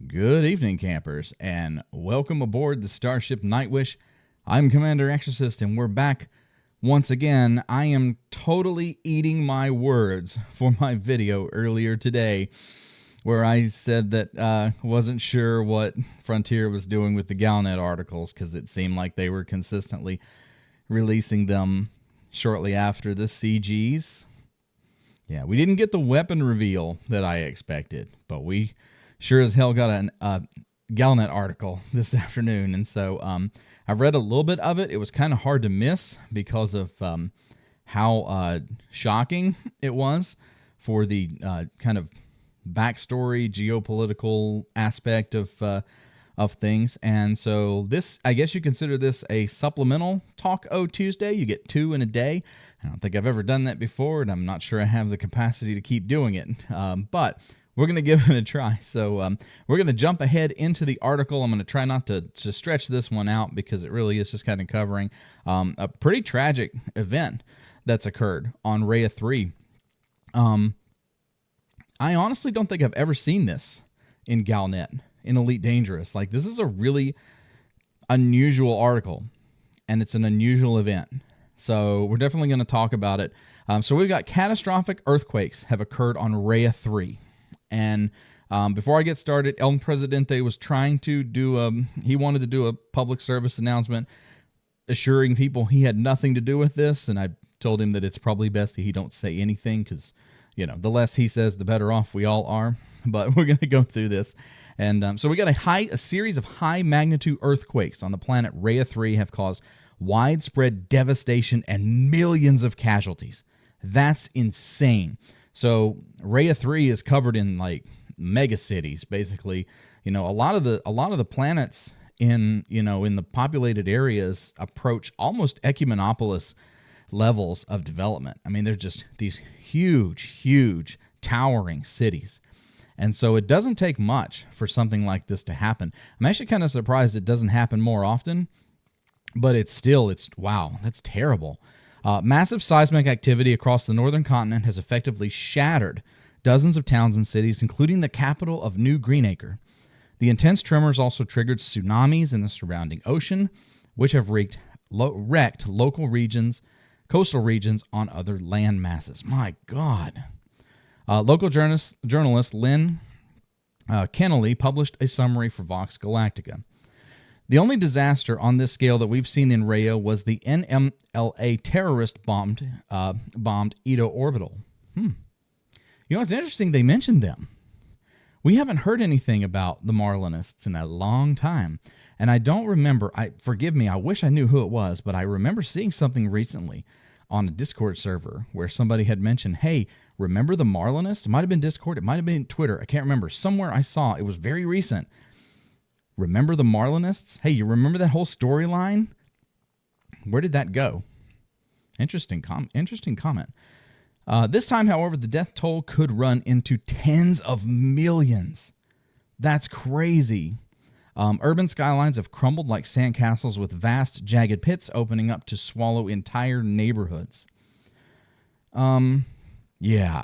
Good evening, campers, and welcome aboard the Starship Nightwish. I'm Commander Exorcist, and we're back once again. I am totally eating my words for my video earlier today, where I said that wasn't sure what Frontier was doing with the Galnet articles, because it seemed like they were consistently releasing them shortly after the CGs. Yeah, we didn't get the weapon reveal that I expected, but we sure as hell got a Galnet article this afternoon. And so I've read a little bit of it. It was kind of hard to miss because of how shocking it was for the kind of backstory, geopolitical aspect of things. And so this, I guess you consider this a supplemental Talk O Tuesday. You get two in a day. I don't think I've ever done that before, and I'm not sure I have the capacity to keep doing it. But we're going to give it a try. So we're going to jump ahead into the article. I'm going to try not to stretch this one out because it really is just kind of covering a pretty tragic event that's occurred on Rhea 3. I honestly don't think I've ever seen this in Galnet, in Elite Dangerous. Like, this is a really unusual article, and it's an unusual event. So we're definitely going to talk about it. So we've got catastrophic earthquakes have occurred on Rhea 3. And before I get started, El Presidente was trying to do he wanted to do a public service announcement assuring people he had nothing to do with this. And I told him that it's probably best that he don't say anything because, you know, the less he says, the better off we all are. But we're going to go through this. And so we got a series of high magnitude earthquakes on the planet Rhea 3 have caused widespread devastation and millions of casualties. That's insane. So Rhea 3 is covered in like mega cities, basically. You know, a lot of the planets in the populated areas approach almost ecumenopolis levels of development. I mean, they're just these huge, towering cities. And so it doesn't take much for something like this to happen. I'm actually kind of surprised it doesn't happen more often, but it's wow, that's terrible. Massive seismic activity across the northern continent has effectively shattered dozens of towns and cities, including the capital of New Greenacre. The intense tremors also triggered tsunamis in the surrounding ocean, which have wrecked local regions, coastal regions on other land masses. My God. Local journalist Lynn Kennelly published a summary for Vox Galactica. The only disaster on this scale that we've seen in Rhea was the NMLA terrorist bombed Ito Orbital. You know, it's interesting they mentioned them. We haven't heard anything about the Marlinists in a long time. And I don't remember, forgive me, I wish I knew who it was, but I remember seeing something recently on a Discord server where somebody had mentioned, hey, remember the Marlinists? It might have been Discord, it might have been Twitter, I can't remember. Somewhere I saw, it was very recent. Remember the Marlinists? Hey, you remember that whole storyline? Where did that go? Interesting comment. This time, however, the death toll could run into tens of millions. That's crazy. Urban skylines have crumbled like sandcastles with vast, jagged pits opening up to swallow entire neighborhoods. Yeah.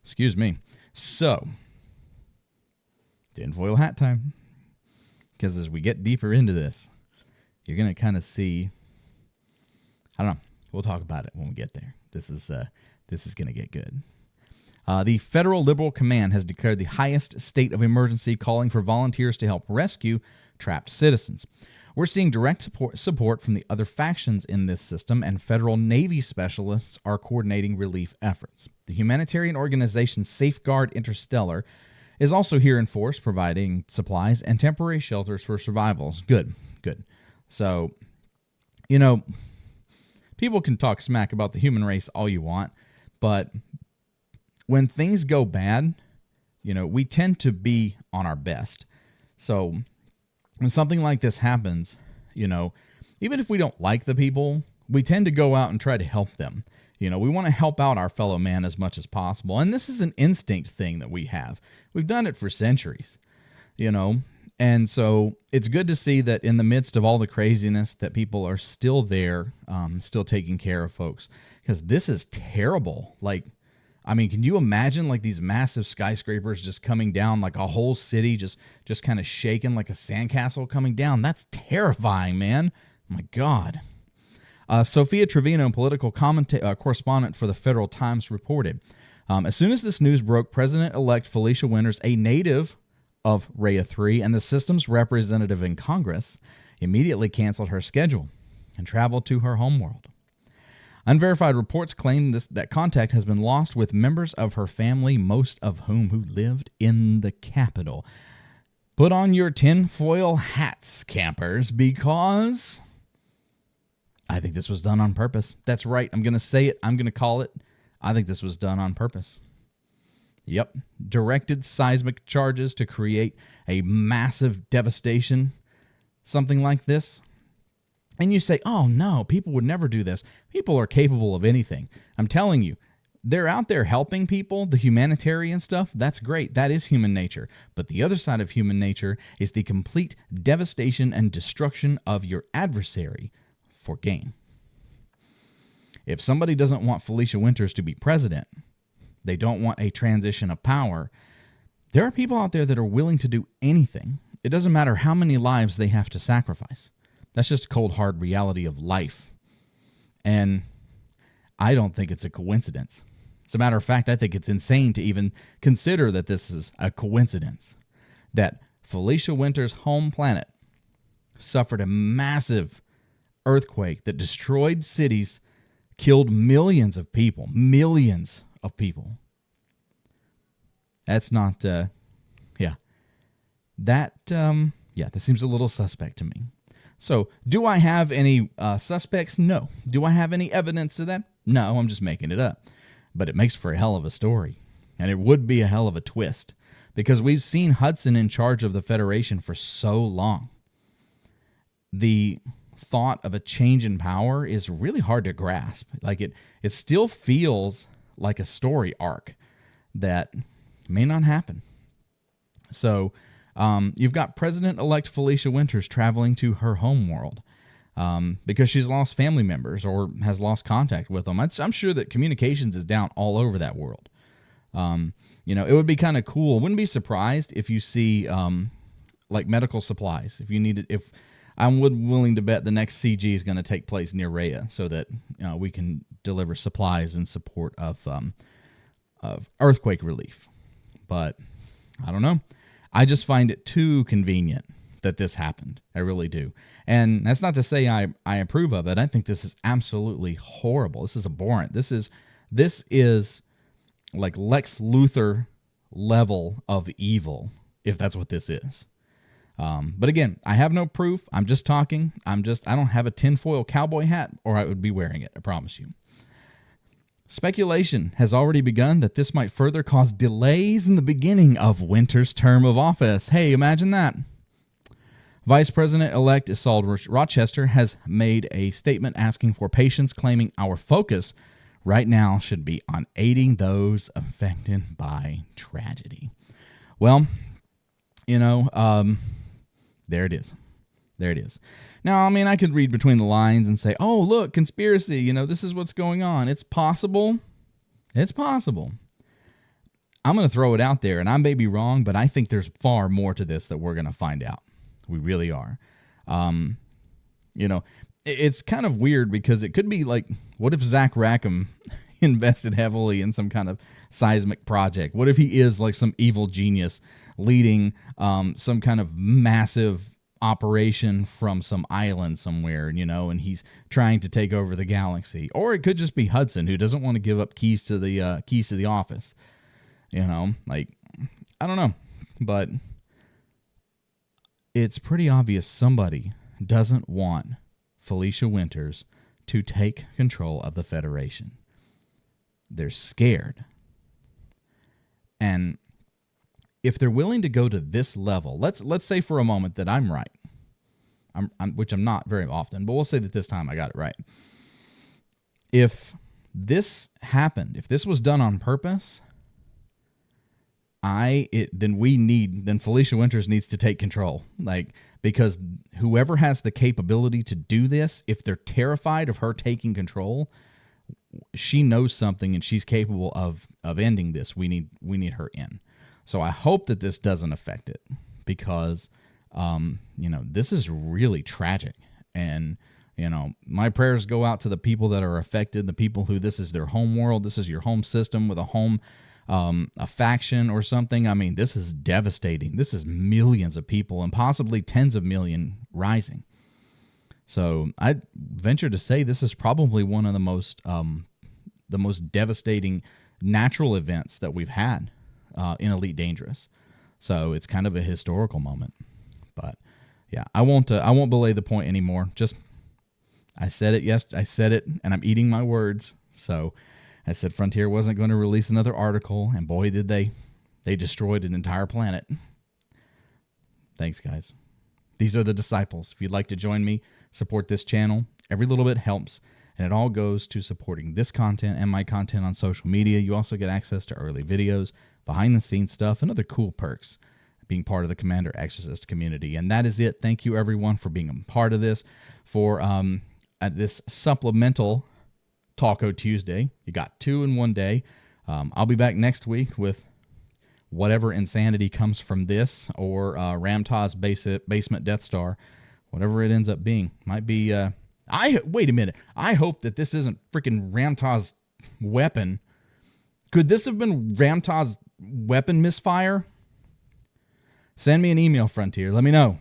Excuse me. So, tinfoil hat time. Because as we get deeper into this, you're going to kind of see, I don't know, we'll talk about it when we get there. This is going to get good. The Federal Liberal Command has declared the highest state of emergency, calling for volunteers to help rescue trapped citizens. We're seeing direct support from the other factions in this system, and federal Navy specialists are coordinating relief efforts. The humanitarian organization Safeguard Interstellar is also here in force, providing supplies and temporary shelters for survivors. Good. So, you know, people can talk smack about the human race all you want, but when things go bad, you know, we tend to be on our best. So when something like this happens, you know, even if we don't like the people, we tend to go out and try to help them. You know, we want to help out our fellow man as much as possible. And this is an instinct thing that we have. We've done it for centuries, you know. And so it's good to see that in the midst of all the craziness that people are still there, still taking care of folks. Because this is terrible. Like, I mean, can you imagine like these massive skyscrapers just coming down, like a whole city just kind of shaking like a sandcastle coming down? That's terrifying, man. Oh my God. Sophia Trevino, political correspondent for the Federal Times, reported, as soon as this news broke, President-elect Felicia Winter, a native of Rhea 3 and the system's representative in Congress, immediately canceled her schedule and traveled to her homeworld. Unverified reports claim that contact has been lost with members of her family, most of whom who lived in the Capitol. Put on your tinfoil hats, campers, because I think this was done on purpose. That's right. I'm going to say it. I'm going to call it. I think this was done on purpose. Yep. Directed seismic charges to create a massive devastation, something like this. And you say, oh, no, people would never do this. People are capable of anything. I'm telling you, they're out there helping people, the humanitarian stuff. That's great. That is human nature. But the other side of human nature is the complete devastation and destruction of your adversary for gain. If somebody doesn't want Felicia Winters to be president, they don't want a transition of power, there are people out there that are willing to do anything. It doesn't matter how many lives they have to sacrifice. That's just a cold, hard reality of life. And I don't think it's a coincidence. As a matter of fact, I think it's insane to even consider that this is a coincidence. That Felicia Winter's home planet suffered a massive earthquake that destroyed cities, killed millions of people. Millions of people. That's not, that seems a little suspect to me. So, do I have any suspects? No. Do I have any evidence of that? No, I'm just making it up. But it makes for a hell of a story. And it would be a hell of a twist. Because we've seen Hudson in charge of the Federation for so long. The thought of a change in power is really hard to grasp. Like it still feels like a story arc that may not happen. So, you've got President-elect Felicia Winters traveling to her homeworld because she's lost family members or has lost contact with them. I'm sure that communications is down all over that world. It would be kind of cool. Wouldn't be surprised if you see like medical supplies. If I'm willing to bet the next CG is going to take place near Rhea so that we can deliver supplies in support of earthquake relief. But I don't know. I just find it too convenient that this happened. I really do. And that's not to say I approve of it. I think this is absolutely horrible. This is abhorrent. This is like Lex Luthor level of evil, if that's what this is. But again, I have no proof. I'm just talking. I don't have a tinfoil cowboy hat, or I would be wearing it. I promise you. Speculation has already begun that this might further cause delays in the beginning of Winter's term of office. Hey, imagine that. Vice President-elect Isolde Rochester has made a statement asking for patience, claiming our focus right now should be on aiding those affected by tragedy. Well, there it is. There it is. Now, I mean, I could read between the lines and say, oh, look, conspiracy, this is what's going on. It's possible. It's possible. I'm going to throw it out there, and I may be wrong, but I think there's far more to this that we're going to find out. We really are. It's kind of weird because it could be like, what if Zach Rackham invested heavily in some kind of seismic project? What if he is like some evil genius leading some kind of massive operation from some island somewhere, and he's trying to take over the galaxy? Or it could just be Hudson, who doesn't want to give up keys to the office. I don't know, but it's pretty obvious somebody doesn't want Felicia Winters to take control of the Federation. They're scared. And if they're willing to go to this level, let's say for a moment that I'm right, which I'm not very often, but we'll say that this time I got it right. If this happened, if this was done on purpose, then Felicia Winters needs to take control, because whoever has the capability to do this, if they're terrified of her taking control, she knows something and she's capable of ending this. We need her in. So I hope that this doesn't affect it, because this is really tragic. And my prayers go out to the people that are affected, the people who this is their home world, this is your home system with a home, a faction or something. I mean, this is devastating. This is millions of people and possibly tens of million rising. So I venture to say this is probably one of the most devastating natural events that we've had in Elite Dangerous. So it's kind of a historical moment. But yeah, I won't belay the point anymore. Just I said it. Yes, I said it, and I'm eating my words. So I said Frontier wasn't going to release another article, and boy, did they. They destroyed an entire planet. Thanks, guys. These are the disciples. If you'd like to join me, support this channel. Every little bit helps, and it all goes to supporting this content and my content on social media. You also get access to early videos, behind-the-scenes stuff, and other cool perks being part of the Commander Exorcist community. And that is it. Thank you, everyone, for being a part of this, for this supplemental Taco Tuesday. You got 2 in one day. I'll be back next week with whatever insanity comes from this, or Ramtaz Basement Death Star, whatever it ends up being. Might be... wait a minute. I hope that this isn't freaking Ramtaz weapon. Could this have been Ramtaz weapon misfire? Send me an email, Frontier. Let me know.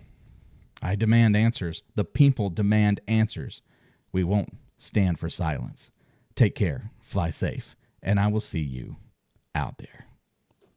I demand answers. The people demand answers. We won't stand for silence. Take care. Fly safe. And I will see you out there.